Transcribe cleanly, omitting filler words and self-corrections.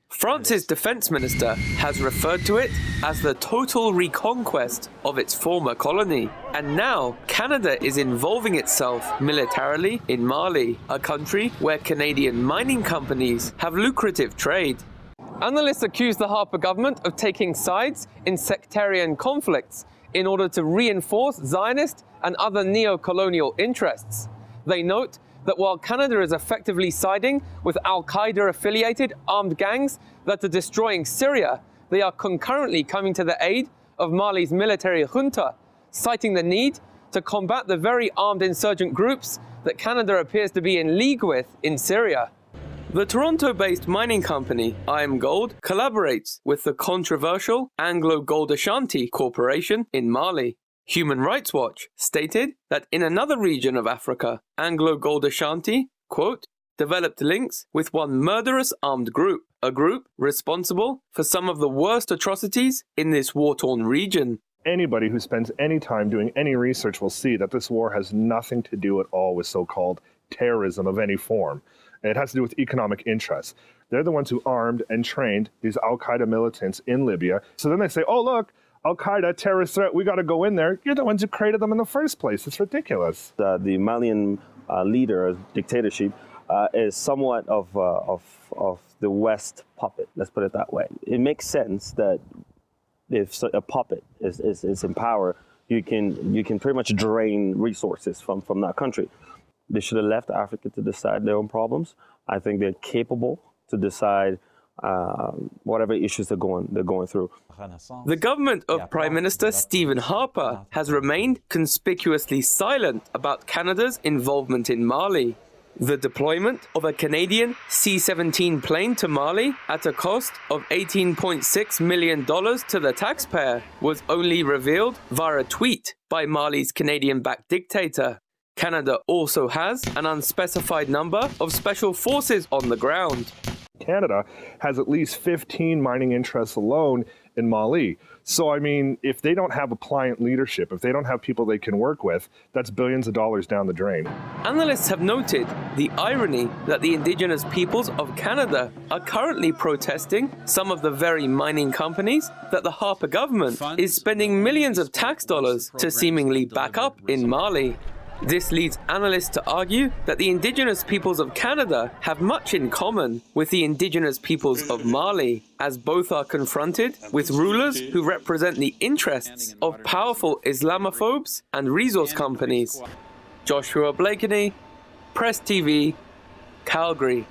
France's defense minister has referred to it as the total reconquest of its former colony. And now Canada is involving itself militarily in Mali, a country where Canadian mining companies have lucrative trade. Analysts accuse the Harper government of taking sides in sectarian conflicts in order to reinforce Zionist and other neo-colonial interests. They note that while Canada is effectively siding with al-Qaeda-affiliated armed gangs that are destroying Syria, they are concurrently coming to the aid of Mali's military junta, citing the need to combat the very armed insurgent groups that Canada appears to be in league with in Syria. The Toronto-based mining company IAMGOLD collaborates with the controversial AngloGold Ashanti Corporation in Mali. Human Rights Watch stated that in another region of Africa, AngloGold Ashanti, quote, developed links with one murderous armed group, a group responsible for some of the worst atrocities in this war-torn region. Anybody who spends any time doing any research will see that this war has nothing to do at all with so-called terrorism of any form. It has to do with economic interests. They're the ones who armed and trained these al-Qaeda militants in Libya. So then they say, oh, look, al-Qaeda, terrorist threat, we got to go in there. You're the ones who created them in the first place. It's ridiculous. The Malian leader, dictatorship, is somewhat of the West puppet, let's put it that way. It makes sense that if a puppet is in power, you can pretty much drain resources from that country. They should have left Africa to decide their own problems. I think they're capable to decide whatever issues they're going through. The government of Prime Minister Steven Harper has remained conspicuously silent about Canada's involvement in Mali. The deployment of a Canadian C-17 plane to Mali at a cost of $18.6 million to the taxpayer was only revealed via a tweet by Mali's Canadian-backed dictator. Canada also has an unspecified number of special forces on the ground. Canada has at least 15 mining interests alone in Mali. So, I mean, if they don't have a pliant leadership, if they don't have people they can work with, that's billions of dollars down the drain. Analysts have noted the irony that the Indigenous peoples of Canada are currently protesting some of the very mining companies that the Harper government is spending millions of tax dollars to seemingly back up in Mali. This leads analysts to argue that the Indigenous peoples of Canada have much in common with the Indigenous peoples of Mali, as both are confronted with rulers who represent the interests of powerful Islamophobes and resource companies. Joshua Blakeney, Press TV, Calgary.